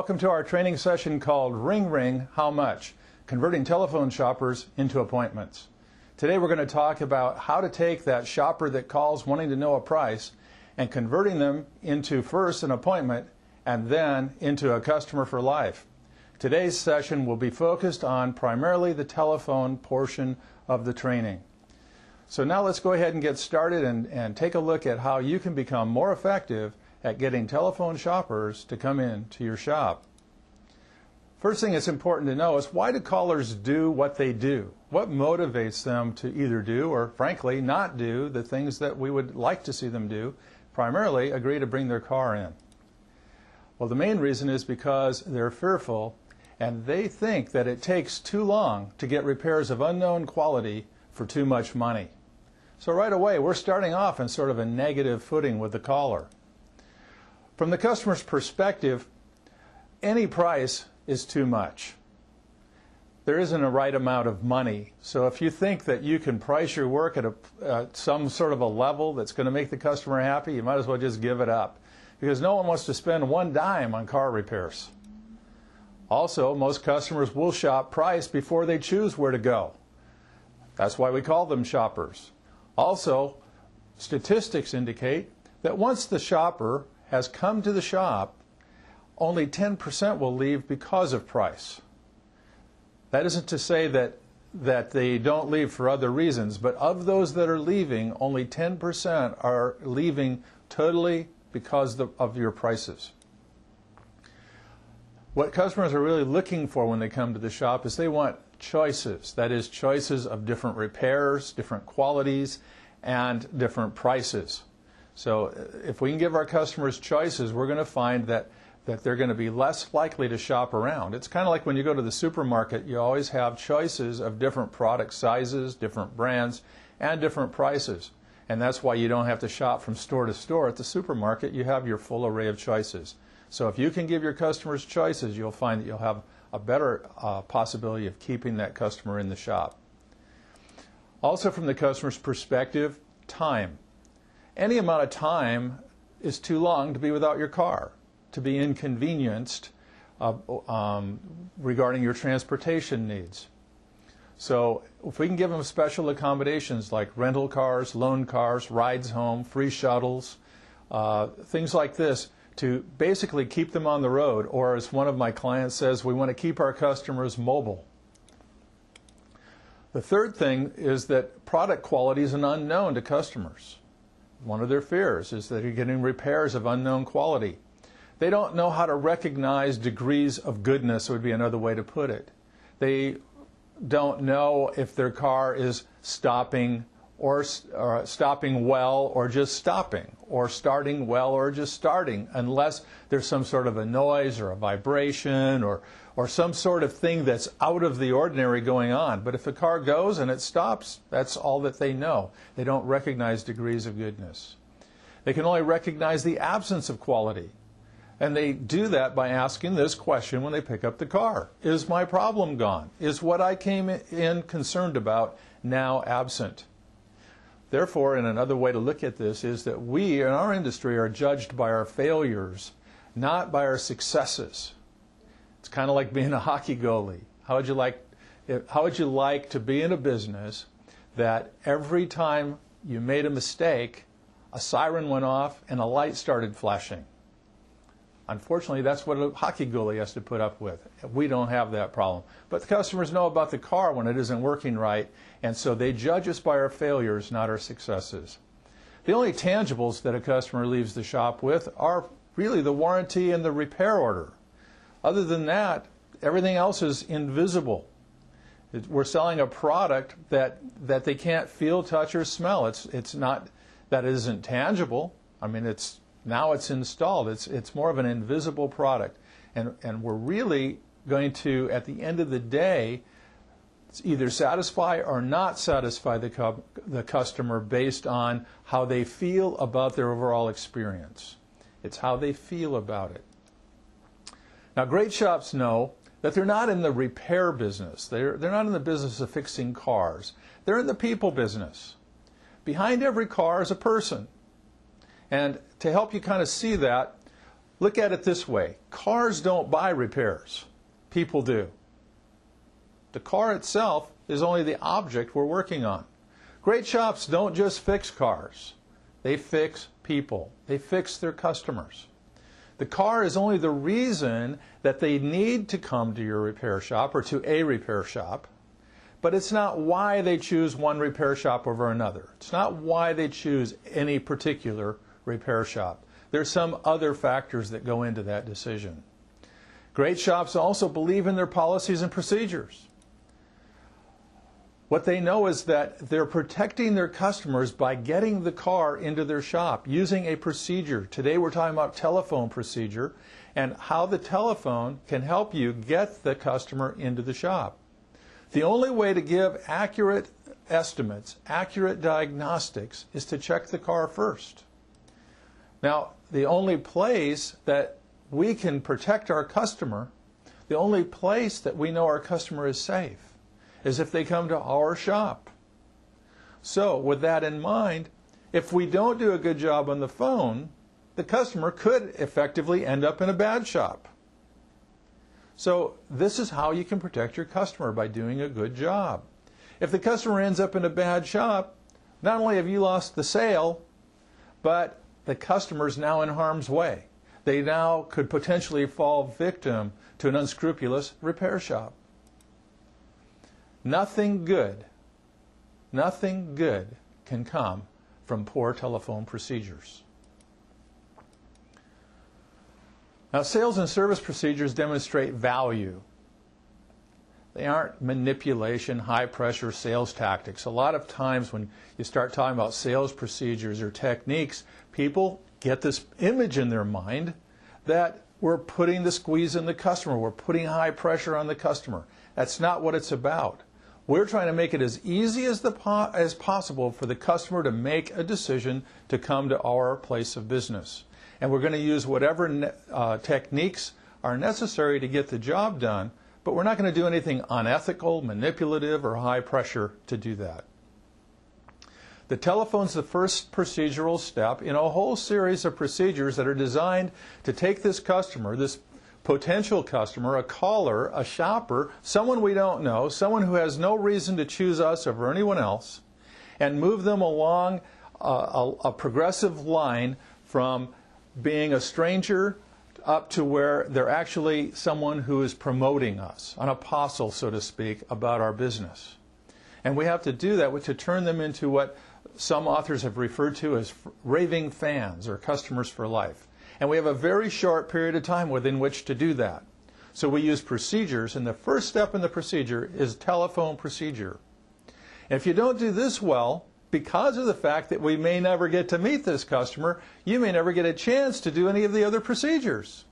Welcome to our training session called Ring Ring How Much? Converting telephone shoppers into appointments. Today we're going to talk about how to take that shopper that calls wanting to know a price and converting them into first an appointment and then into a customer for life. Today's session will be focused on primarily the telephone portion of the training. So now let's go ahead and get started and take a look at how you can become more effective at getting telephone shoppers to come in to your shop. First thing that's important to know is, why do callers do what they do? What motivates them to either do or, frankly, not do the things that we would like to see them do, primarily agree to bring their car in? Well, the main reason is because they're fearful and they think that it takes too long to get repairs of unknown quality for too much money. So right away, we're starting off in sort of a negative footing with the caller. From the customer's perspective, any price is too much. There isn't a right amount of money. So if you think that you can price your work at some sort of a level that's going to make the customer happy, you might as well just give it up, because no one wants to spend one dime on car repairs. Also, most customers will shop price before they choose where to go. That's why we call them shoppers. Also, statistics indicate that once the shopper has come to the shop, only 10% will leave because of price. That isn't to say that they don't leave for other reasons, but of those that are leaving, only 10% are leaving totally because of your prices. What customers are really looking for when they come to the shop is they want choices. That is, choices of different repairs, different qualities, and different prices. So if we can give our customers choices, we're going to find that they're going to be less likely to shop around. It's kind of like when you go to the supermarket, you always have choices of different product sizes, different brands, and different prices. And that's why you don't have to shop from store to store. At the supermarket, you have your full array of choices. So if you can give your customers choices, you'll find that you'll have a better possibility of keeping that customer in the shop. Also, from the customer's perspective, time. Any amount of time is too long to be without your car, to be inconvenienced regarding your transportation needs. So if we can give them special accommodations like rental cars, loan cars, rides home, free shuttles, things like this, to basically keep them on the road, or as one of my clients says, we want to keep our customers mobile. The third thing is that product quality is an unknown to customers. One of their fears is that you're getting repairs of unknown quality. They don't know how to recognize degrees of goodness, would be another way to put it. They don't know if their car is stopping or stopping well or just stopping, or starting well or just starting, unless there's some sort of a noise or a vibration or some sort of thing that's out of the ordinary going on. But if the car goes and it stops, that's all that they know. They don't recognize degrees of goodness. They can only recognize the absence of quality. And they do that by asking this question when they pick up the car. Is my problem gone? Is what I came in concerned about now absent? Therefore, and another way to look at this is that we in our industry are judged by our failures, not by our successes. It's kind of like being a hockey goalie. How would you like to be in a business that every time you made a mistake, a siren went off and a light started flashing? Unfortunately, that's what a hockey goalie has to put up with. We don't have that problem. But the customers know about the car when it isn't working right, and so they judge us by our failures, not our successes. The only tangibles that a customer leaves the shop with are really the warranty and the repair order. Other than that, everything else is invisible. We're selling a product that they can't feel, touch, or smell. It's not that it isn't tangible. I mean, now it's installed. It's more of an invisible product. And we're really going to, at the end of the day, either satisfy or not satisfy the customer based on how they feel about their overall experience. It's how they feel about it. Now, great shops know that they're not in the repair business. They're not in the business of fixing cars. They're in the people business. Behind every car is a person. And to help you kind of see that, Look at it this way. Cars don't buy repairs. People do. The car itself is only the object we're working on. Great shops don't just fix cars. They fix people. They fix their customers. The car is only the reason that they need to come to your repair shop or to a repair shop, but it's not why they choose one repair shop over another. It's not why they choose any particular repair shop. There's some other factors that go into that decision. Great shops also believe in their policies and procedures. What they know is that they're protecting their customers by getting the car into their shop, using a procedure. Today we're talking about telephone procedure and how the telephone can help you get the customer into the shop. The only way to give accurate estimates, accurate diagnostics, is to check the car first. Now, the only place that we can protect our customer, the only place that we know our customer is safe, is if they come to our shop. So, with that in mind, if we don't do a good job on the phone, the customer could effectively end up in a bad shop. So, this is how you can protect your customer, by doing a good job. If the customer ends up in a bad shop, not only have you lost the sale, but the customer is now in harm's way. They now could potentially fall victim to an unscrupulous repair shop. Nothing good can come from poor telephone procedures. Now, sales and service procedures demonstrate value. They aren't manipulation, high-pressure sales tactics. A lot of times when you start talking about sales procedures or techniques, people get this image in their mind that we're putting the squeeze in the customer, we're putting high pressure on the customer. That's not what it's about. We're trying to make it as easy as possible for the customer to make a decision to come to our place of business. And we're going to use whatever techniques are necessary to get the job done, but we're not going to do anything unethical, manipulative, or high pressure to do that. The telephone's the first procedural step in a whole series of procedures that are designed to take this customer, this potential customer, a caller, a shopper, someone we don't know, someone who has no reason to choose us over anyone else, and move them along a progressive line from being a stranger up to where they're actually someone who is promoting us, an apostle, so to speak, about our business. And we have to do that to turn them into what some authors have referred to as raving fans or customers for life. And we have a very short period of time within which to do that. So we use procedures, and the first step in the procedure is telephone procedure. And if you don't do this well, because of the fact that we may never get to meet this customer, you may never get a chance to do any of the other procedures.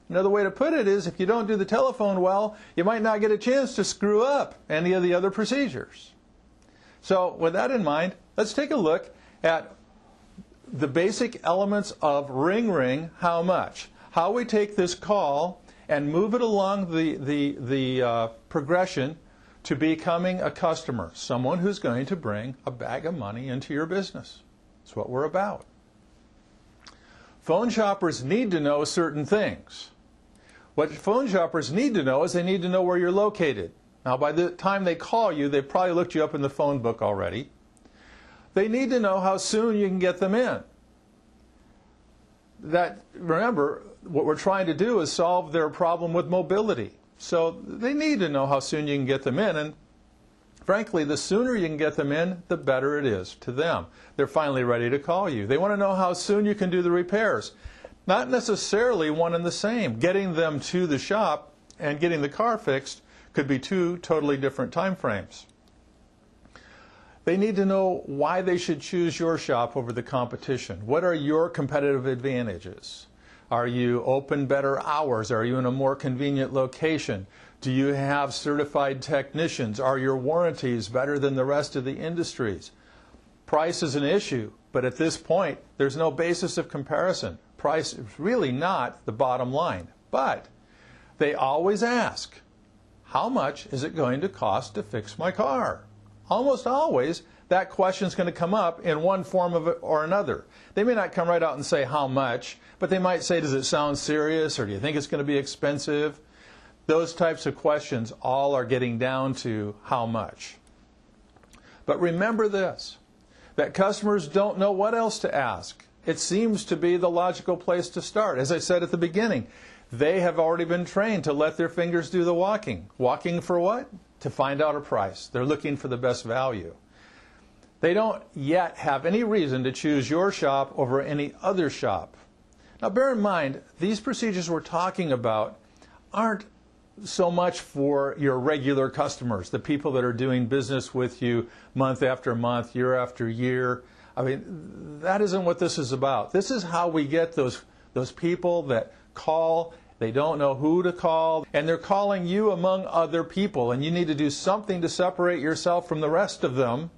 Another way to put it is, if you don't do the telephone well, you might not get a chance to screw up any of the other procedures. So with that in mind, let's take a look at the basic elements of ring ring, how much. How we take this call and move it along the progression to becoming a customer, someone who's going to bring a bag of money into your business. That's what we're about. Phone shoppers need to know certain things. What phone shoppers need to know is they need to know where you're located. Now, by the time they call you, they've probably looked you up in the phone book already. They need to know how soon you can get them in. Remember, what we're trying to do is solve their problem with mobility. So they need to know how soon you can get them in, and frankly, the sooner you can get them in, the better it is to them. They're finally ready to call you. They want to know how soon you can do the repairs. Not necessarily one and the same. Getting them to the shop and getting the car fixed could be two totally different time frames. They need to know why they should choose your shop over the competition. What are your competitive advantages? Are you open better hours? Are you in a more convenient location? Do you have certified technicians? Are your warranties better than the rest of the industries? Price is an issue, but at this point, there's no basis of comparison. Price is really not the bottom line. But they always ask, how much is it going to cost to fix my car? Almost always, that question is going to come up in one form or another. They may not come right out and say how much, but they might say, does it sound serious, or do you think it's going to be expensive? Those types of questions all are getting down to how much. But remember this, that customers don't know what else to ask. It seems to be the logical place to start. As I said at the beginning, they have already been trained to let their fingers do the walking. Walking for what? To find out a price. They're looking for the best value. They don't yet have any reason to choose your shop over any other shop. Now bear in mind, these procedures we're talking about aren't so much for your regular customers, the people that are doing business with you month after month, year after year. I mean, that isn't what this is about. This is how we get those people that call, they don't know who to call, and they're calling you among other people, and you need to do something to separate yourself from the rest of them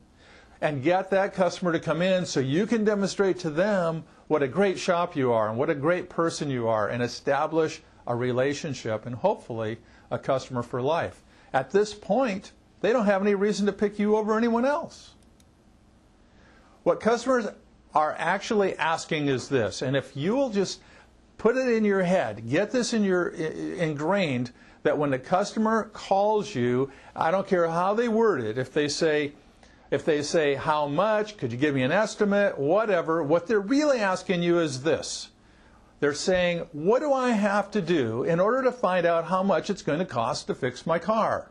and get that customer to come in so you can demonstrate to them what a great shop you are and what a great person you are, and establish a relationship and hopefully a customer for life. At this point, they don't have any reason to pick you over anyone else. What customers are actually asking is this, and if you will just put it in your head, get this in your ingrained, that when the customer calls you, I don't care how they word it, if they say how much, could you give me an estimate, whatever, what they're really asking you is this. They're saying, what do I have to do in order to find out how much it's going to cost to fix my car?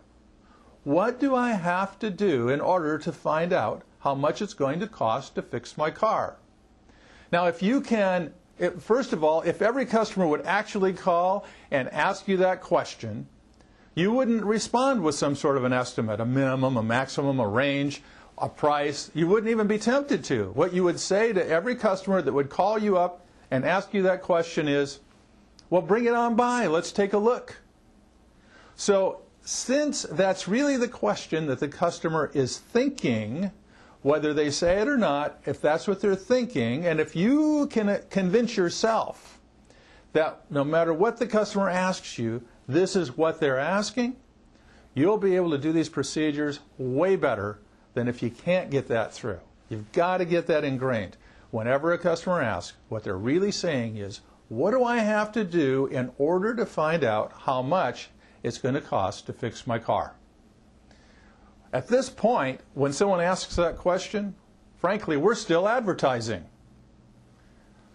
What do I have to do in order to find out how much it's going to cost to fix my car? Now, if you can, first of all, if every customer would actually call and ask you that question, you wouldn't respond with some sort of an estimate, a minimum, a maximum, a range, a price. You wouldn't even be tempted to. What you would say to every customer that would call you up and ask you that question is, well, bring it on by. Let's take a look. So since that's really the question that the customer is thinking, whether they say it or not, if that's what they're thinking, and if you can convince yourself that no matter what the customer asks you, this is what they're asking, you'll be able to do these procedures way better than if you can't get that through. You've got to get that ingrained. Whenever a customer asks, what they're really saying is, what do I have to do in order to find out how much it's going to cost to fix my car? At this point, when someone asks that question, frankly, we're still advertising.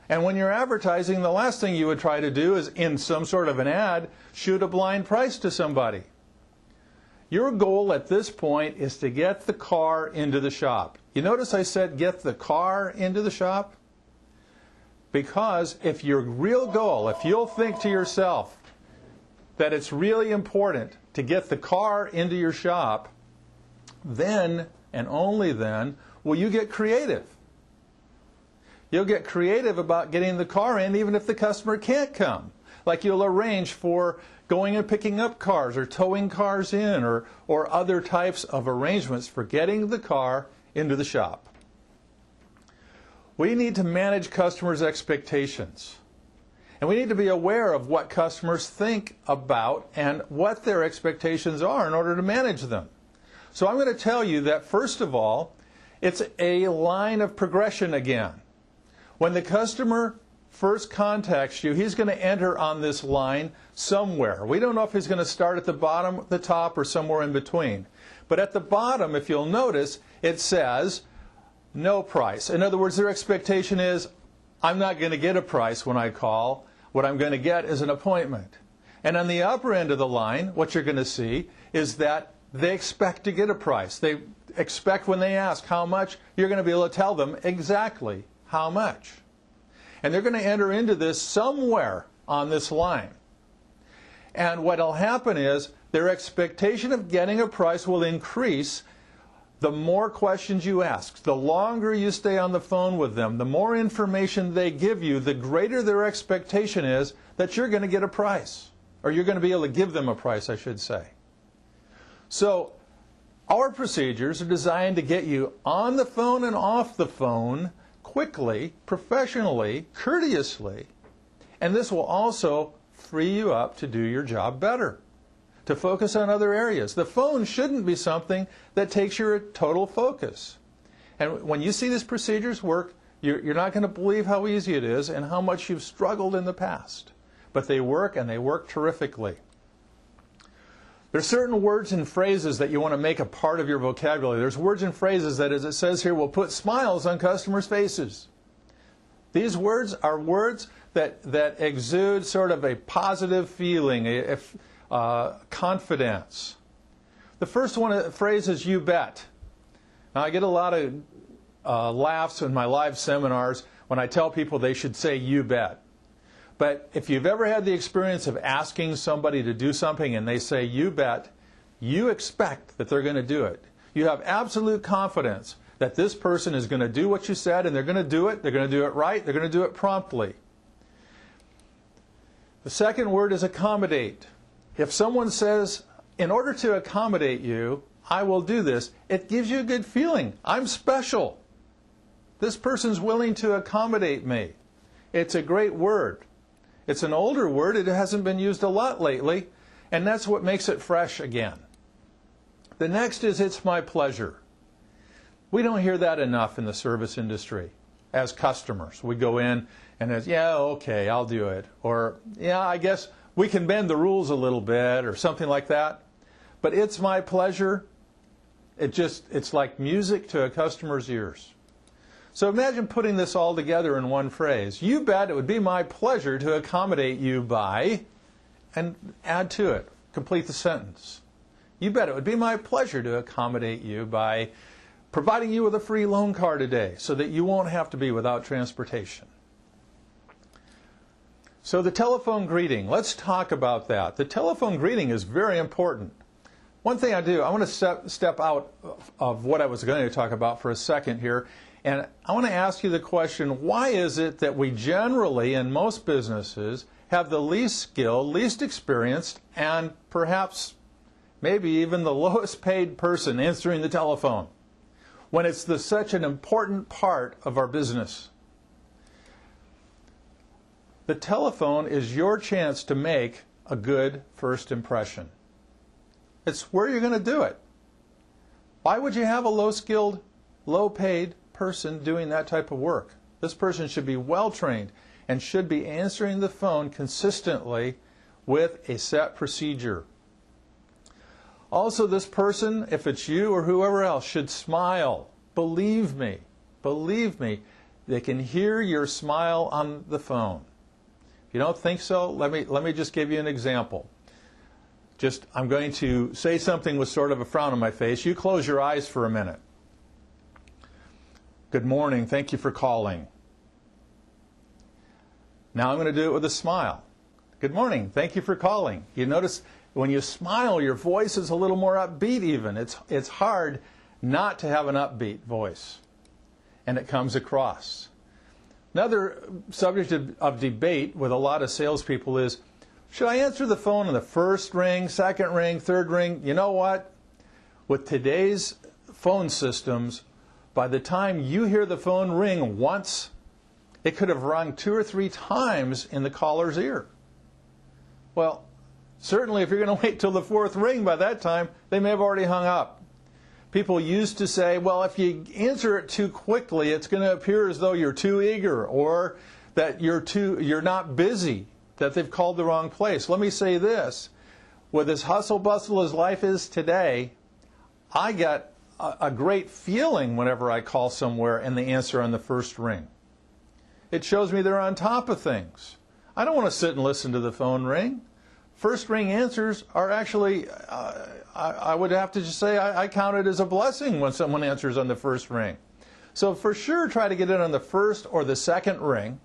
And when you're advertising, the last thing you would try to do is, in some sort of an ad, shoot a blind price to somebody. Your goal at this point is to get the car into the shop. You notice I said get the car into the shop? Because if your real goal, if you'll think to yourself that it's really important to get the car into your shop, then and only then will you get creative. You'll get creative about getting the car in even if the customer can't come. Like you'll arrange for going and picking up cars or towing cars in or other types of arrangements for getting the car into the shop. We need to manage customers' expectations. And we need to be aware of what customers think about and what their expectations are in order to manage them. So I'm going to tell you that, first of all, it's a line of progression again. When the customer first contacts you, he's going to enter on this line somewhere. We don't know if he's going to start at the bottom, the top, or somewhere in between. But at the bottom, if you'll notice, it says no price. In other words, their expectation is, I'm not going to get a price when I call. What I'm going to get is an appointment. And on the upper end of the line, what you're going to see is that they expect to get a price. They expect when they ask how much, you're going to be able to tell them exactly how much. And they're going to enter into this somewhere on this line. And what will happen is their expectation of getting a price will increase the more questions you ask. The longer you stay on the phone with them, the more information they give you, the greater their expectation is that you're going to get a price. Or you're going to be able to give them a price, I should say. So our procedures are designed to get you on the phone and off the phone quickly, professionally, courteously, and this will also free you up to do your job better, to focus on other areas. The phone shouldn't be something that takes your total focus. And when you see these procedures work, you're not going to believe how easy it is and how much you've struggled in the past. But they work, and they work terrifically. There's certain words and phrases that you want to make a part of your vocabulary. There's words and phrases that, as it says here, will put smiles on customers' faces. These words are words that exude sort of a positive feeling, confidence. The first phrase is "you bet." Now, I get a lot of laughs in my live seminars when I tell people they should say "you bet." But if you've ever had the experience of asking somebody to do something and they say "you bet," you expect that they're going to do it. You have absolute confidence that this person is going to do what you said, and they're going to do it. They're going to do it right. They're going to do it promptly. The second word is accommodate. If someone says, "In order to accommodate you, I will do this," it gives you a good feeling. I'm special. This person's willing to accommodate me. It's a great word. It's an older word. It hasn't been used a lot lately, and that's what makes it fresh again. The next is "it's my pleasure." We don't hear that enough in the service industry as customers. We go in and it's, "Yeah, okay, I'll do it." Or, "Yeah, I guess we can bend the rules a little bit," or something like that. But "it's my pleasure," it's like music to a customer's ears. So imagine putting this all together in one phrase. "You bet it would be my pleasure to accommodate you by," and add to it, complete the sentence. "You bet it would be my pleasure to accommodate you by providing you with a free loan car today so that you won't have to be without transportation." So the telephone greeting, let's talk about that. The telephone greeting is very important. One thing I want to step out of what I was going to talk about for a second here, and I want to ask you the question, why is it that we generally, in most businesses, have the least skilled, least experienced, and perhaps maybe even the lowest paid person answering the telephone, when it's such an important part of our business? The telephone is your chance to make a good first impression. It's where you're going to do it. Why would you have a low-skilled, low-paid person doing that type of work? This person should be well-trained and should be answering the phone consistently with a set procedure. Also, this person, if it's you or whoever else, should smile. Believe me, they can hear your smile on the phone. If you don't think so, let me just give you an example. I'm going to say something with sort of a frown on my face. You close your eyes for a minute. "Good morning, thank you for calling." Now I'm going to do it with a smile. "Good morning, thank you for calling." You notice when you smile, your voice is a little more upbeat even. It's hard not to have an upbeat voice, and it comes across. Another subject of debate with a lot of salespeople is, should I answer the phone on the first ring, second ring, third ring? You know what? With today's phone systems, by the time you hear the phone ring once, it could have rung 2 or 3 times in the caller's ear. Well, certainly if you're going to wait till the 4th ring, by that time, they may have already hung up. People used to say, well, if you answer it too quickly, it's going to appear as though you're too eager or that you're not busy, that they've called the wrong place. Let me say this. With as hustle bustle as life is today, I get a great feeling whenever I call somewhere and they answer on the first ring. It shows me they're on top of things. I don't want to sit and listen to the phone ring. First ring answers are actually, I would have to just say, I count it as a blessing when someone answers on the first ring. So for sure, try to get it on the first or the second ring.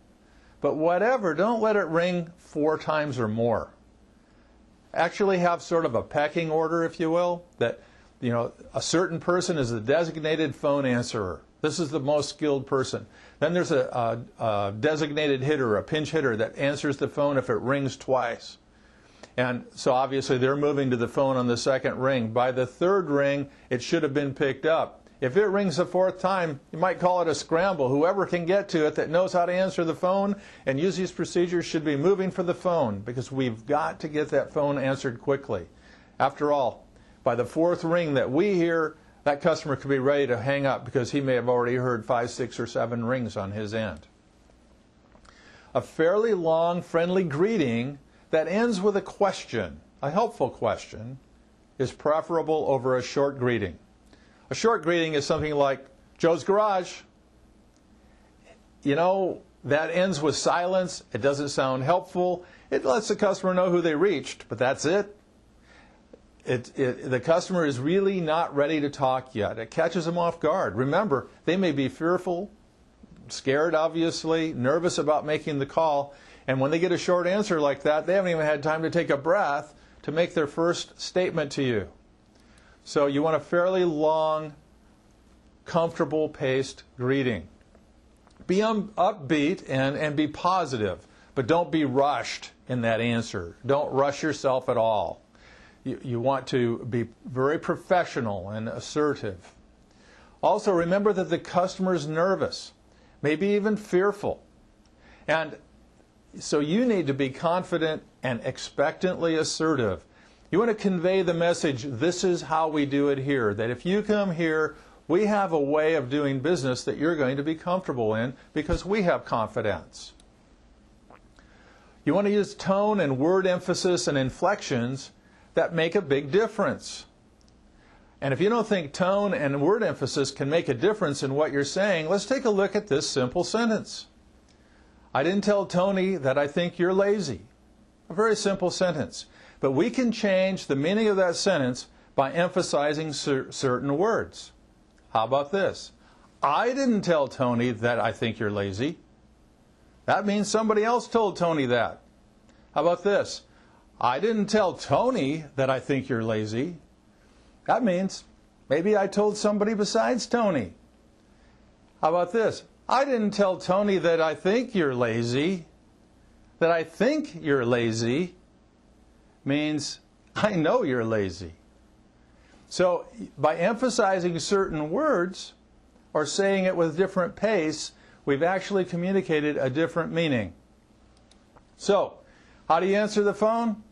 But whatever, don't let it ring 4 times or more. Actually have sort of a pecking order, if you will, that a certain person is the designated phone answerer. This is the most skilled person. Then there's a designated hitter, a pinch hitter that answers the phone if it rings twice. And so obviously they're moving to the phone on the second ring. By the 3rd ring, it should have been picked up. If it rings the 4th time, you might call it a scramble. Whoever can get to it that knows how to answer the phone and use these procedures should be moving for the phone, because we've got to get that phone answered quickly. After all, by the 4th ring that we hear, that customer could be ready to hang up because he may have already heard 5, 6, or 7 rings on his end. A fairly long, friendly greeting that ends with a question, a helpful question, is preferable over a short greeting. A short greeting is something like, Joe's Garage. You know, that ends with silence. It doesn't sound helpful. It lets the customer know who they reached, but that's it. The customer is really not ready to talk yet. It catches them off guard. Remember, they may be fearful, scared obviously, nervous about making the call, and when they get a short answer like that, they haven't even had time to take a breath to make their first statement to you. So you want a fairly long, comfortable paced greeting. Be upbeat and be positive, but don't be rushed in that answer. Don't rush yourself at all. You want to be very professional and assertive. Also, remember that the customer is nervous, maybe even fearful. And so you need to be confident and expectantly assertive. You want to convey the message, this is how we do it here, that if you come here, we have a way of doing business that you're going to be comfortable in because we have confidence. You want to use tone and word emphasis and inflections that make a big difference. And if you don't think tone and word emphasis can make a difference in what you're saying, let's take a look at this simple sentence. I didn't tell Tony that I think you're lazy. A very simple sentence. But we can change the meaning of that sentence by emphasizing certain words. How about this? I didn't tell Tony that I think you're lazy. That means somebody else told Tony that. How about this? I didn't tell Tony that I think you're lazy. That means maybe I told somebody besides Tony. How about this? I didn't tell Tony that I think you're lazy. That I think you're lazy means I know you're lazy. So by emphasizing certain words or saying it with different pace, we've actually communicated a different meaning. So, how do you answer the phone?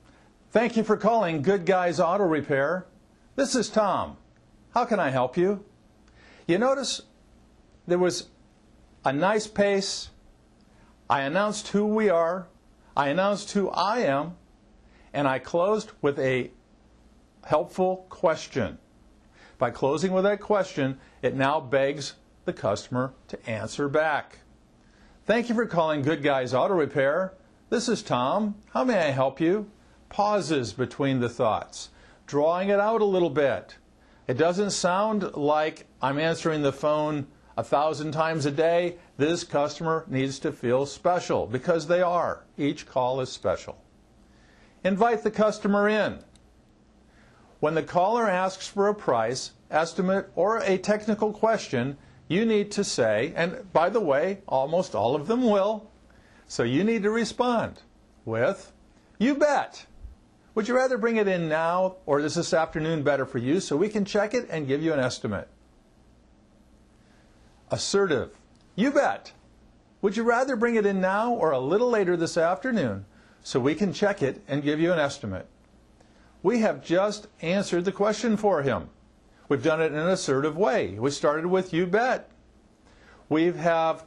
Thank you for calling Good Guys Auto Repair. This is Tom. How can I help you? You notice there was a nice pace. I announced who we are. I announced who I am. And I closed with a helpful question. By closing with that question, it now begs the customer to answer back. Thank you for calling Good Guys Auto Repair. This is Tom. How may I help you? Pauses between the thoughts, drawing it out a little bit. It doesn't sound like I'm answering the phone 1,000 times a day. This customer needs to feel special because they are. Each call is special. Invite the customer in. When the caller asks for a price, estimate, or a technical question, you need to say, and by the way, almost all of them will, so you need to respond with, you bet. Would you rather bring it in now, or is this afternoon better for you so we can check it and give you an estimate? Assertive. You bet. Would you rather bring it in now or a little later this afternoon so we can check it and give you an estimate? We have just answered the question for him. We've done it in an assertive way. We started with you bet. We have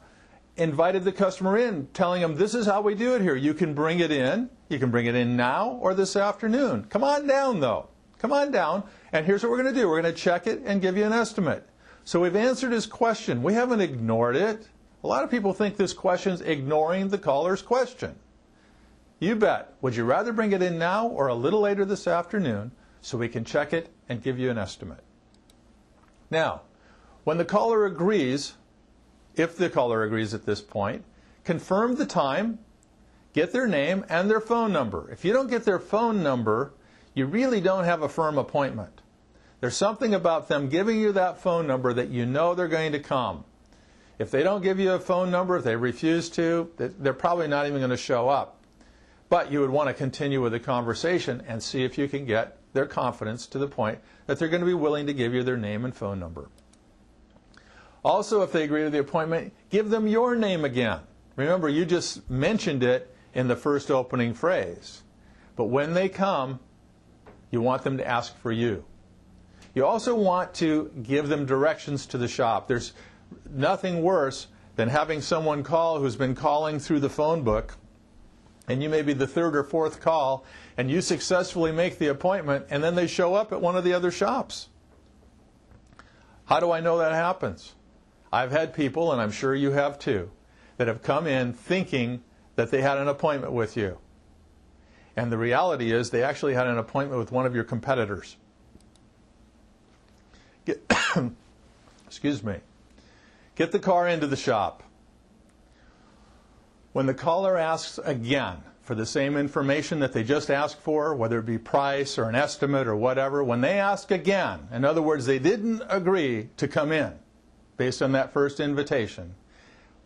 invited the customer in, telling them this is how we do it here. You can bring it in. You can bring it in now or this afternoon. Come on down, though. Come on down, and here's what we're going to do. We're going to check it and give you an estimate. So we've answered his question. We haven't ignored it. A lot of people think this question's ignoring the caller's question. You bet. Would you rather bring it in now or a little later this afternoon so we can check it and give you an estimate? Now, when the caller agrees, if the caller agrees at this point, confirm the time, get their name and their phone number. If you don't get their phone number, you really don't have a firm appointment. There's something about them giving you that phone number that you know they're going to come. If they don't give you a phone number, if they refuse to, they're probably not even going to show up. But you would want to continue with the conversation and see if you can get their confidence to the point that they're going to be willing to give you their name and phone number. Also, if they agree to the appointment, give them your name again. Remember, you just mentioned it in the first opening phrase. But when they come, you want them to ask for you. You also want to give them directions to the shop. There's nothing worse than having someone call who's been calling through the phone book, and you may be the third or fourth call, and you successfully make the appointment, and then they show up at one of the other shops. How do I know that happens? I've had people, and I'm sure you have too, that have come in thinking that they had an appointment with you. And the reality is they actually had an appointment with one of your competitors. Excuse me. Get the car into the shop. When the caller asks again for the same information that they just asked for, whether it be price or an estimate or whatever, when they ask again, in other words, they didn't agree to come in based on that first invitation,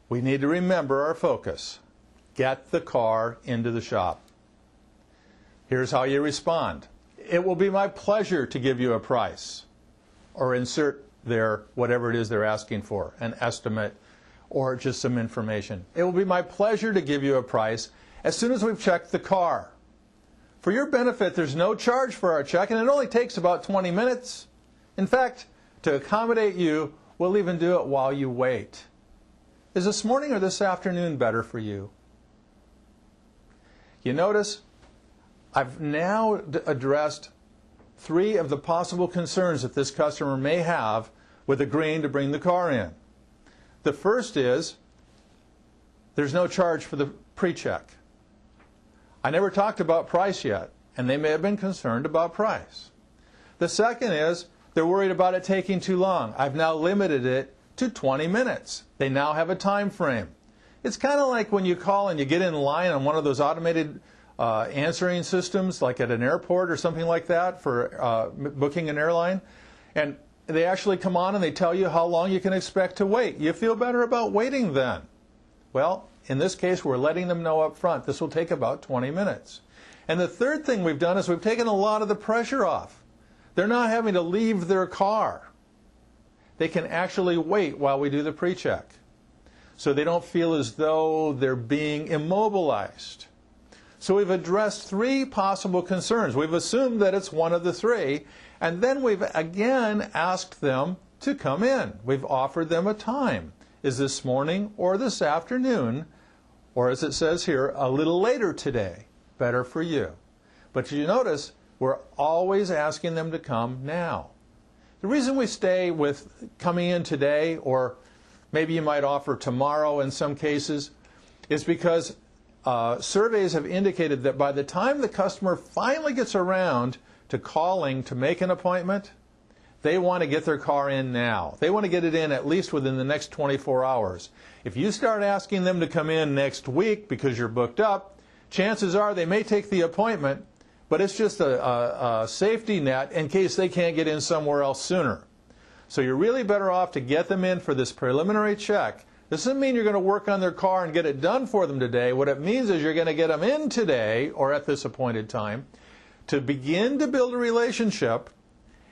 we need to remember our focus. Get the car into the shop. Here's how you respond. It will be my pleasure to give you a price, or insert there whatever it is they're asking for, an estimate or just some information. It will be my pleasure to give you a price as soon as we've checked the car. For your benefit, there's no charge for our check, and it only takes about 20 minutes. In fact, to accommodate you, we'll even do it while you wait. Is this morning or this afternoon better for you? You notice I've now addressed 3 of the possible concerns that this customer may have with agreeing to bring the car in. The first is there's no charge for the pre-check. I never talked about price yet, and they may have been concerned about price. The second is they're worried about it taking too long. I've now limited it to 20 minutes. They now have a time frame. It's kind of like when you call and you get in line on one of those automated answering systems, like at an airport or something like that for booking an airline, and they actually come on and they tell you how long you can expect to wait. You feel better about waiting then. Well, in this case, we're letting them know up front this will take about 20 minutes. And the third thing we've done is we've taken a lot of the pressure off. They're not having to leave their car. They can actually wait while we do the pre-check, so they don't feel as though they're being immobilized. So we've addressed 3 possible concerns. We've assumed that it's one of the 3, and then we've again asked them to come in. We've offered them a time. Is this morning or this afternoon, or as it says here, a little later today, better for you? But you notice we're always asking them to come now. The reason we stay with coming in today, or maybe you might offer tomorrow in some cases, is because surveys have indicated that by the time the customer finally gets around to calling to make an appointment, they want to get their car in now. They want to get it in at least within the next 24 hours. If you start asking them to come in next week because you're booked up, chances are they may take the appointment, but it's just a safety net in case they can't get in somewhere else sooner. So you're really better off to get them in for this preliminary check. This doesn't mean you're going to work on their car and get it done for them today. What it means is you're going to get them in today, or at this appointed time, to begin to build a relationship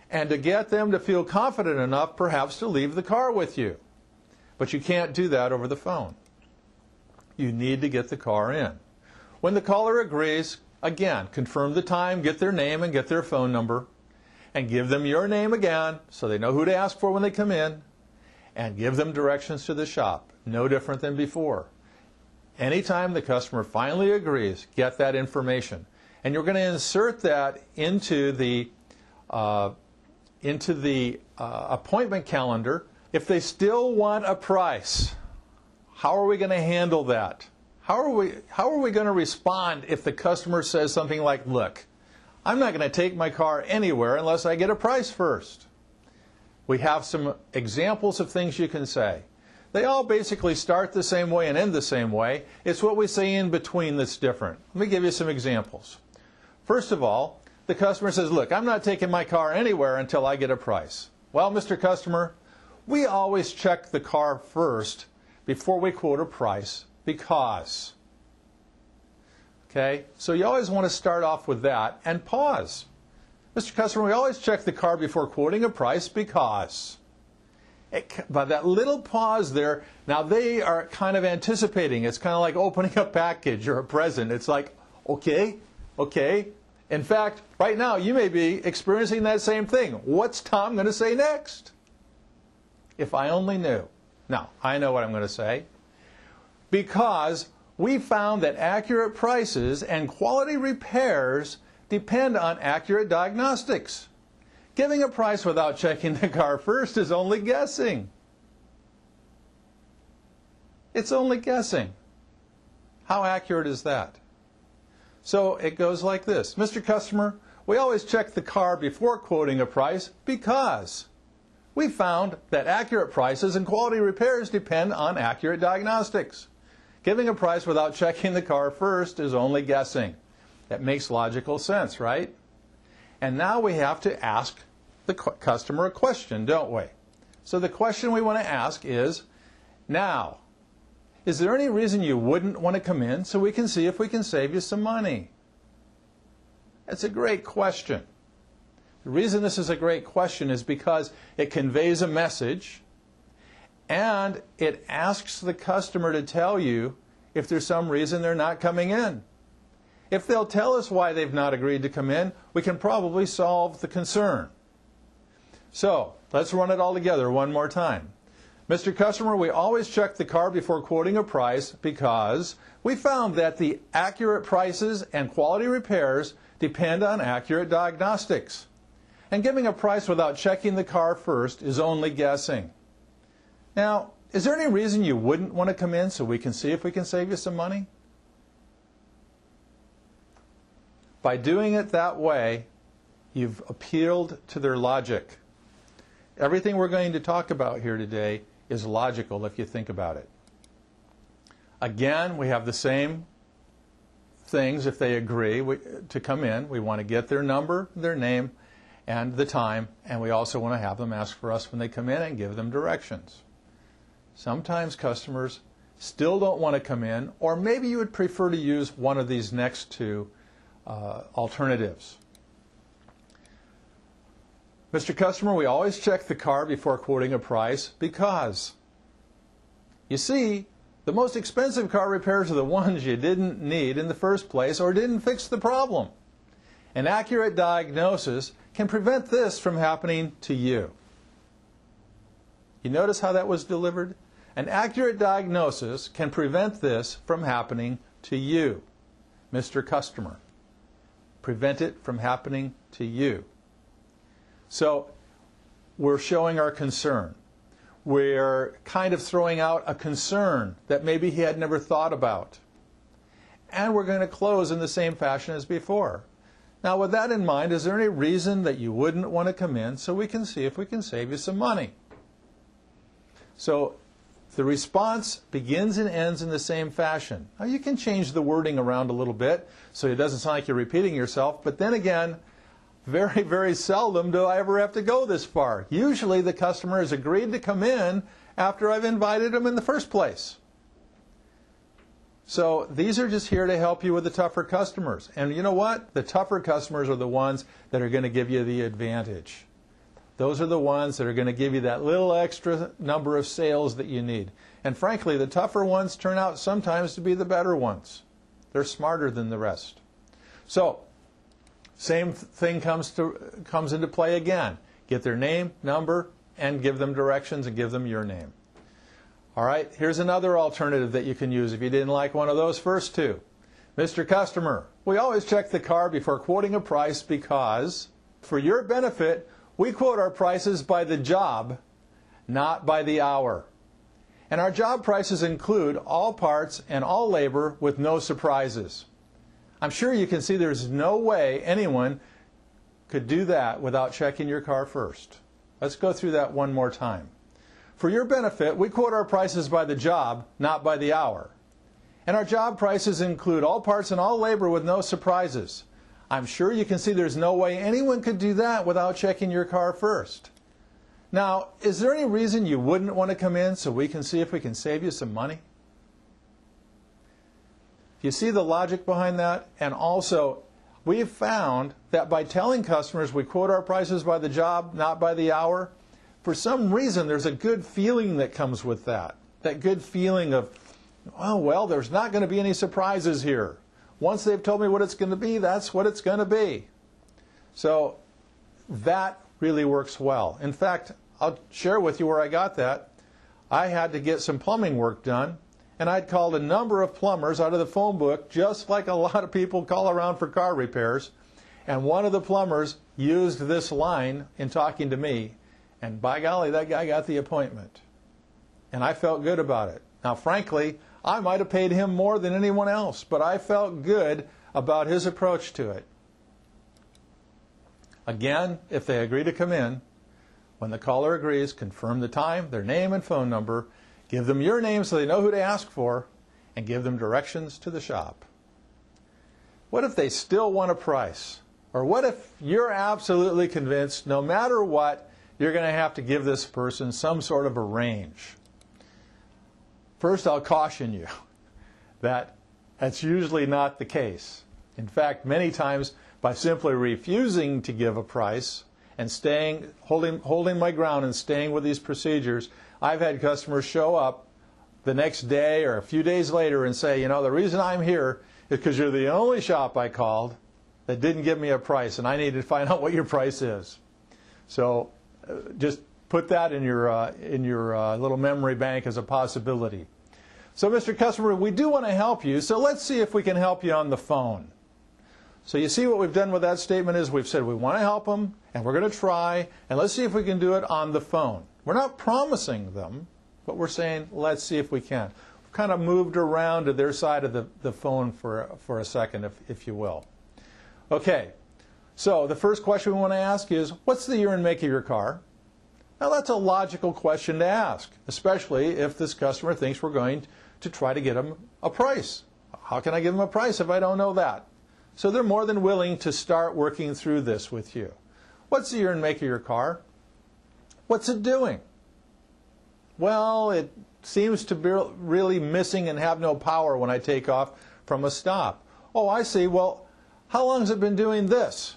and to get them to feel confident enough perhaps to leave the car with you. But you can't do that over the phone. You need to get the car in. When the caller agrees, again, confirm the time, get their name and get their phone number, and give them your name again so they know who to ask for when they come in, and give them directions to the shop, no different than before. Anytime the customer finally agrees, get that information. And you're going to insert that into the appointment calendar. If they still want a price, how are we going to handle that? How are we going to respond if the customer says something like, look, I'm not going to take my car anywhere unless I get a price first? We have some examples of things you can say. They all basically start the same way and end the same way. It's what we say in between that's different. Let me give you some examples. First of all, the customer says, look, I'm not taking my car anywhere until I get a price. Well, Mr. Customer, we always check the car first before we quote a price because. Okay, so you always want to start off with that and pause. Mr. Customer, we always check the car before quoting a price because. By that little pause there, now they are kind of anticipating. It's kind of like opening a package or a present. It's like, okay, In fact, right now you may be experiencing that same thing. What's Tom going to say next? If I only knew. Now, I know what I'm going to say. Because we found that accurate prices and quality repairs depend on accurate diagnostics. Giving a price without checking the car first is only guessing. It's only guessing. How accurate is that? So it goes like this. Mr. Customer, we always check the car before quoting a price because we found that accurate prices and quality repairs depend on accurate diagnostics. Giving a price without checking the car first is only guessing. That makes logical sense, right? And now we have to ask the customer a question, don't we? So the question we want to ask is, now, is there any reason you wouldn't want to come in so we can see if we can save you some money? That's a great question. The reason this is a great question is because it conveys a message and it asks the customer to tell you if there's some reason they're not coming in. If they'll tell us why they've not agreed to come in, we can probably solve the concern. So, let's run it all together one more time. Mr. Customer, we always check the car before quoting a price because we found that the accurate prices and quality repairs depend on accurate diagnostics. And giving a price without checking the car first is only guessing. Now, is there any reason you wouldn't want to come in so we can see if we can save you some money? By doing it that way, you've appealed to their logic. Everything we're going to talk about here today is logical if you think about it. Again, we have the same things if they agree to come in. We want to get their number, their name, and the time, and we also want to have them ask for us when they come in and give them directions. Sometimes customers still don't want to come in, or maybe you would prefer to use one of these next two alternatives. Mr. Customer, we always check the car before quoting a price because, you see, the most expensive car repairs are the ones you didn't need in the first place or didn't fix the problem. An accurate diagnosis can prevent this from happening to you. You notice how that was delivered? An accurate diagnosis can prevent this from happening to you, Mr. Customer. Prevent it from happening to you. So we're showing our concern. We're kind of throwing out a concern that maybe he had never thought about. And we're going to close in the same fashion as before. Now, with that in mind, is there any reason that you wouldn't want to come in so we can see if we can save you some money? So the response begins and ends in the same fashion. Now, you can change the wording around a little bit so it doesn't sound like you're repeating yourself, but then again, very, very seldom do I ever have to go this far. Usually the customer has agreed to come in after I've invited them in the first place. So these are just here to help you with the tougher customers. And you know what? The tougher customers are the ones that are going to give you the advantage. Those are the ones that are going to give you that little extra number of sales that you need. And frankly, the tougher ones turn out sometimes to be the better ones. They're smarter than the rest. So, same thing comes into play again. Get their name, number, and give them directions and give them your name. All right, here's another alternative that you can use if you didn't like one of those first two. Mr. Customer, we always check the car before quoting a price because, for your benefit, we quote our prices by the job, not by the hour. And our job prices include all parts and all labor with no surprises. I'm sure you can see there's no way anyone could do that without checking your car first. Let's go through that one more time. For your benefit, we quote our prices by the job, not by the hour. And our job prices include all parts and all labor with no surprises. I'm sure you can see there's no way anyone could do that without checking your car first. Now, is there any reason you wouldn't want to come in so we can see if we can save you some money? You see the logic behind that? And also, we've found that by telling customers we quote our prices by the job, not by the hour, for some reason there's a good feeling that comes with that. That good feeling of, oh, well, there's not going to be any surprises here. once they've told me what it's going to be, that's what it's going to be. So that really works well. In fact, I'll share with you where I got that. I had to get some plumbing work done, and I'd called a number of plumbers out of the phone book, just like a lot of people call around for car repairs. And one of the plumbers used this line in talking to me, and by golly, that guy got the appointment. And I felt good about it. Now, frankly, I might have paid him more than anyone else, but I felt good about his approach to it. Again, if they agree to come in, when the caller agrees, confirm the time, their name and phone number, give them your name so they know who to ask for, and give them directions to the shop. What if they still want a price? Or what if you're absolutely convinced, no matter what, you're going to have to give this person some sort of a range? First, I'll caution you that that's usually not the case. In fact, many times, by simply refusing to give a price and holding my ground and staying with these procedures, I've had customers show up the next day or a few days later and say, you know, the reason I'm here is because you're the only shop I called that didn't give me a price, and I need to find out what your price is. So just put that in your little memory bank as a possibility. So, Mr. Customer, we do want to help you, so let's see if we can help you on the phone. So you see what we've done with that statement is we've said we want to help them, and we're going to try, and let's see if we can do it on the phone. We're not promising them, but we're saying let's see if we can. We've kind of moved around to their side of the phone for a second, if you will. Okay, so the first question we want to ask is, what's the year and make of your car? Now that's a logical question to ask, especially if this customer thinks we're going to try to get them a price. How can I give them a price if I don't know that? So they're more than willing to start working through this with you. What's the year and make of your car? What's it doing? Well, it seems to be really missing and have no power when I take off from a stop. Oh, I see. Well, how long has it been doing this?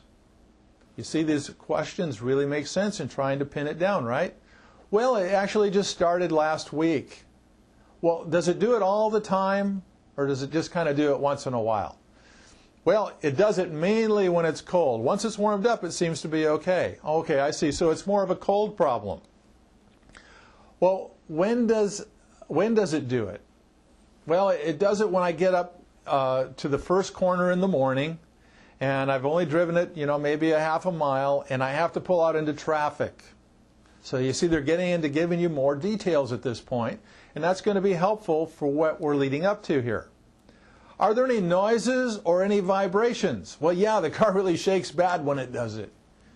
You see, these questions really make sense in trying to pin it down, right? Well, it actually just started last week. Well, does it do it all the time, or does it just kind of do it once in a while? Well, it does it mainly when it's cold. Once it's warmed up, it seems to be okay. Okay, I see. So it's more of a cold problem. Well, when does it do it? Well, it does it when I get up to the first corner in the morning, and I've only driven it, maybe a half a mile, and I have to pull out into traffic. So you see, they're getting into giving you more details at this point, and that's going to be helpful for what we're leading up to here. Are there any noises or any vibrations? Well, yeah, the car really shakes bad when it does it.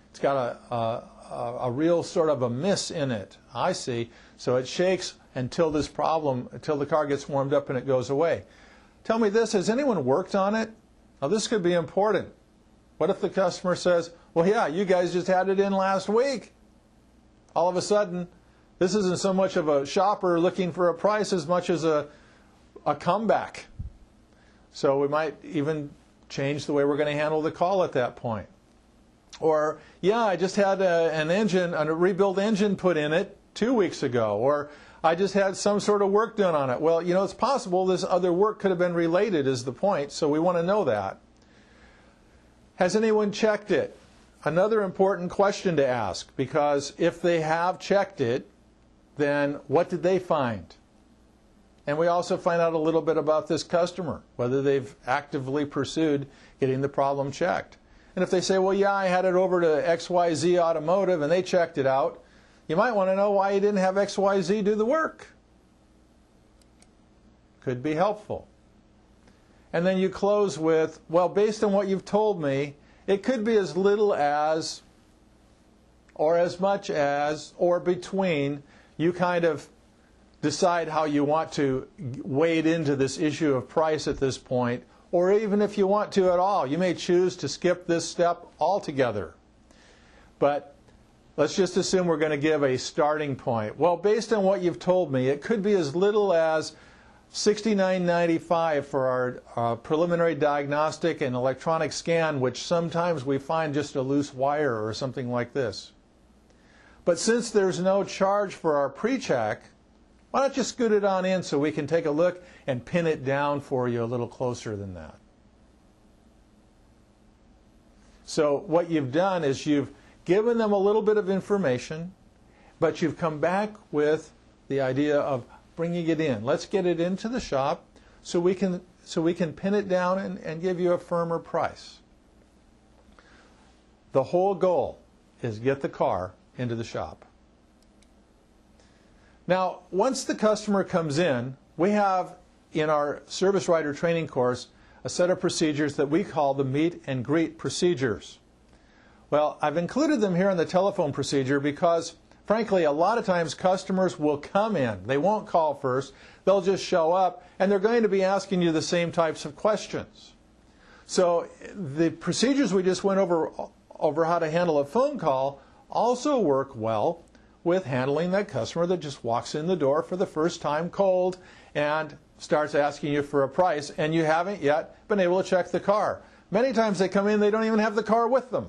It's got a real sort of a miss in it. I see. So it shakes until the car gets warmed up and it goes away. Tell me this, has anyone worked on it? Now this could be important. What if the customer says, well, yeah, you guys just had it in last week. All of a sudden, this isn't so much of a shopper looking for a price as much as a comeback. So we might even change the way we're going to handle the call at that point. Or, yeah, I just had a rebuilt engine put in it 2 weeks ago. Or I just had some sort of work done on it. Well, it's possible this other work could have been related is the point, so we want to know that. Has anyone checked it? Another important question to ask, because if they have checked it, then what did they find? And we also find out a little bit about this customer, whether they've actively pursued getting the problem checked. And if they say, well, yeah, I had it over to XYZ Automotive and they checked it out, you might want to know why you didn't have XYZ do the work. Could be helpful. And then you close with, well, based on what you've told me, it could be as little as, or as much as, or between. You kind of decide how you want to wade into this issue of price at this point, or even if you want to at all. You may choose to skip this step altogether. But let's just assume we're going to give a starting point. Well, based on what you've told me, it could be as little as $69.95 for our preliminary diagnostic and electronic scan, which sometimes we find just a loose wire or something like this. But since there's no charge for our pre-check, why not just scoot it on in so we can take a look and pin it down for you a little closer than that? So what you've done is you've given them a little bit of information, but you've come back with the idea of bringing it in. Let's get it into the shop so we can pin it down and give you a firmer price. The whole goal is get the car into the shop. Now, once the customer comes in, we have in our Service Writer training course a set of procedures that we call the meet and greet procedures. Well, I've included them here in the telephone procedure because, frankly, a lot of times customers will come in. They won't call first. They'll just show up, and they're going to be asking you the same types of questions. So the procedures we just went over how to handle a phone call also work well with handling that customer that just walks in the door for the first time cold and starts asking you for a price, and you haven't yet been able to check the car. Many times they come in, they don't even have the car with them.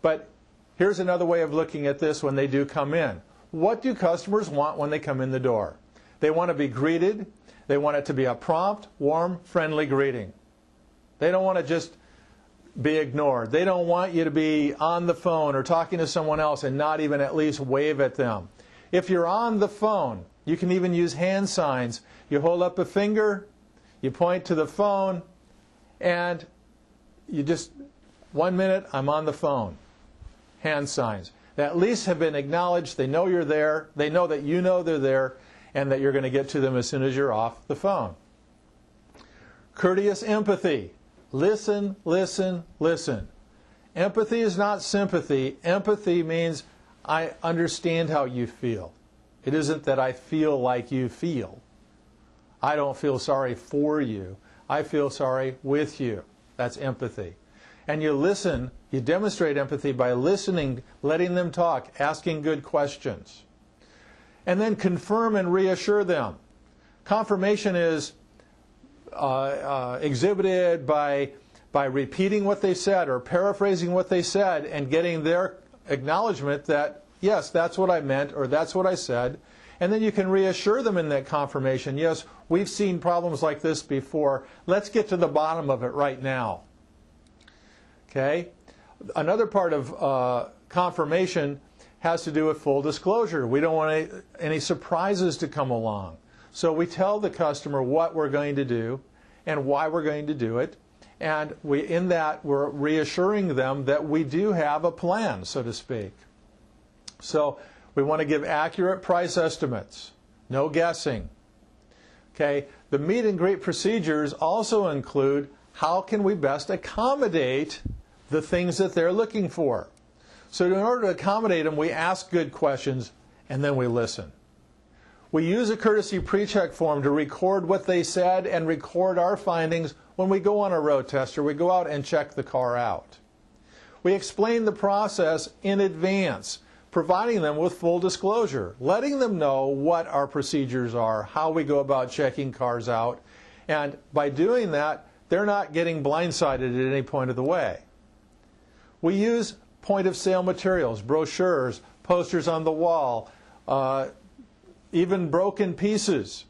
But here's another way of looking at this when they do come in. What do customers want when they come in the door? They want to be greeted. They want it to be a prompt, warm, friendly greeting. They don't want to just be ignored. They don't want you to be on the phone or talking to someone else and not even at least wave at them. If you're on the phone, you can even use hand signs. You hold up a finger, you point to the phone, and you just, 1 minute, I'm on the phone. Hand signs. They at least have been acknowledged. They know you're there. They know that you know they're there and that you're going to get to them as soon as you're off the phone. Courteous empathy. Listen, listen, listen. Empathy is not sympathy. Empathy means I understand how you feel. It isn't that I feel like you feel. I don't feel sorry for you. I feel sorry with you. That's empathy. And you listen, you demonstrate empathy by listening, letting them talk, asking good questions. And then confirm and reassure them. Confirmation is exhibited by repeating what they said or paraphrasing what they said and getting their acknowledgement that, yes, that's what I meant or that's what I said. And then you can reassure them in that confirmation, yes, we've seen problems like this before. Let's get to the bottom of it right now. Okay? Another part of confirmation has to do with full disclosure. We don't want any surprises to come along. So we tell the customer what we're going to do and why we're going to do it. And in that, we're reassuring them that we do have a plan, so to speak. So we want to give accurate price estimates. No guessing. Okay? The meet and greet procedures also include how can we best accommodate the things that they're looking for. So in order to accommodate them, we ask good questions and then we listen. We use a courtesy pre-check form to record what they said and record our findings when we go on a road test or we go out and check the car out. We explain the process in advance, providing them with full disclosure, letting them know what our procedures are, how we go about checking cars out, and by doing that, they're not getting blindsided at any point of the way. We use point-of-sale materials, brochures, posters on the wall, even broken pieces,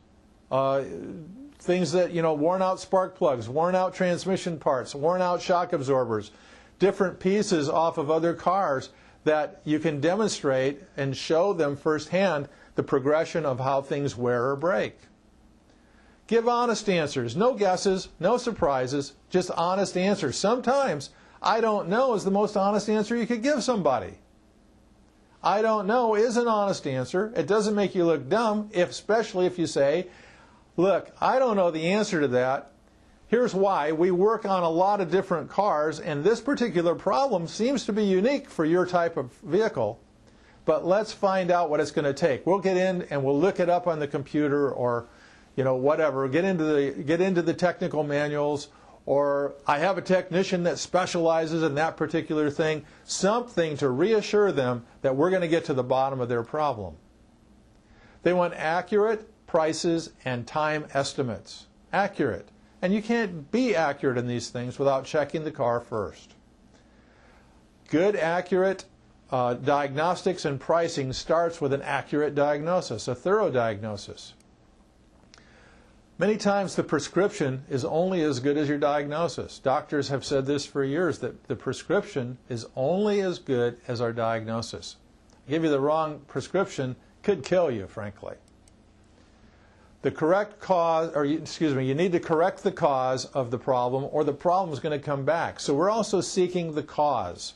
things that, worn out spark plugs, worn out transmission parts, worn out shock absorbers, different pieces off of other cars that you can demonstrate and show them firsthand the progression of how things wear or break. Give honest answers, no guesses, no surprises, just honest answers. Sometimes, I don't know is the most honest answer you could give somebody. I don't know is an honest answer. It doesn't make you look dumb, especially if you say, look, I don't know the answer to that. Here's why. We work on a lot of different cars, and this particular problem seems to be unique for your type of vehicle. But let's find out what it's going to take. We'll get in and we'll look it up on the computer or, whatever. Get into the technical manuals. Or I have a technician that specializes in that particular thing, something to reassure them that we're going to get to the bottom of their problem. They want accurate prices and time estimates. Accurate. And you can't be accurate in these things without checking the car first. Good, accurate diagnostics and pricing starts with an accurate diagnosis, a thorough diagnosis. Many times the prescription is only as good as your diagnosis. Doctors have said this for years, that the prescription is only as good as our diagnosis. Give you the wrong prescription could kill you, frankly. The correct cause, you need to correct the cause of the problem, or the problem is going to come back. So we're also seeking the cause.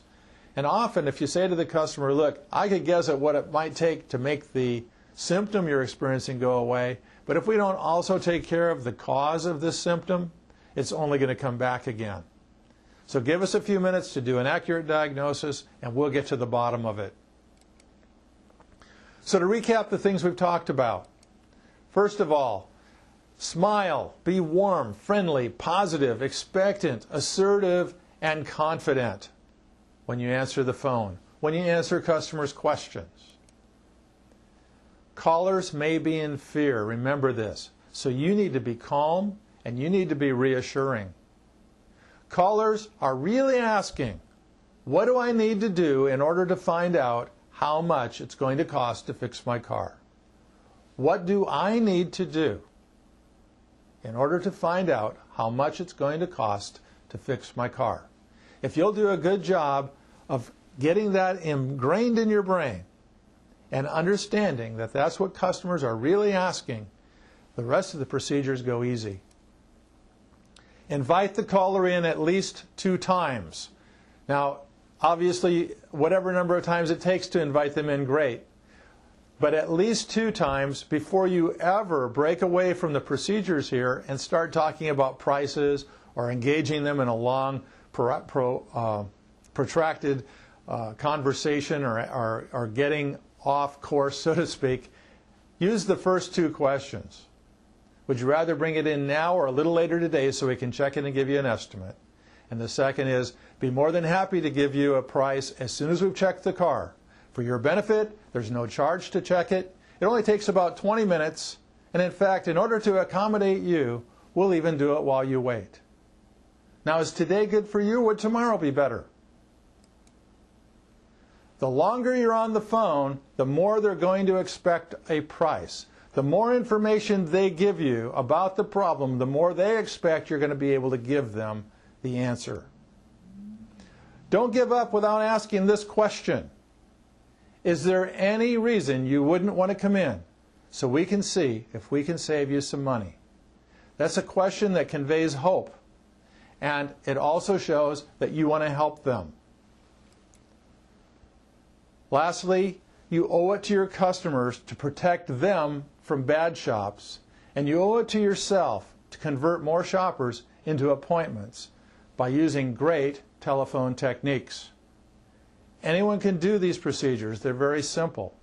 And often if you say to the customer, look, I could guess at what it might take to make the symptom you're experiencing go away, but if we don't also take care of the cause of this symptom, it's only going to come back again. So give us a few minutes to do an accurate diagnosis, and we'll get to the bottom of it. So to recap the things we've talked about, first of all, smile, be warm, friendly, positive, expectant, assertive, and confident when you answer the phone, when you answer customers' questions. Callers may be in fear, remember this. So you need to be calm and you need to be reassuring. Callers are really asking, what do I need to do in order to find out how much it's going to cost to fix my car? What do I need to do in order to find out how much it's going to cost to fix my car? If you'll do a good job of getting that ingrained in your brain and understanding that that's what customers are really asking, the rest of the procedures go easy. Invite the caller in at least 2 times. Now, obviously, whatever number of times it takes to invite them in, great. But at least 2 times before you ever break away from the procedures here and start talking about prices or engaging them in a long, protracted conversation or getting off course, so to speak, use the first 2 questions. Would you rather bring it in now or a little later today so we can check it and give you an estimate? And the second is, be more than happy to give you a price as soon as we've checked the car. For your benefit, there's no charge to check it. It only takes about 20 minutes. And in fact, in order to accommodate you, we'll even do it while you wait. Now, is today good for you or would tomorrow be better? The longer you're on the phone, the more they're going to expect a price. The more information they give you about the problem, the more they expect you're going to be able to give them the answer. Don't give up without asking this question. Is there any reason you wouldn't want to come in so we can see if we can save you some money? That's a question that conveys hope, and it also shows that you want to help them. Lastly, you owe it to your customers to protect them from bad shops, and you owe it to yourself to convert more shoppers into appointments by using great telephone techniques. Anyone can do these procedures. They're very simple,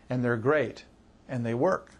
and they're great, and they work.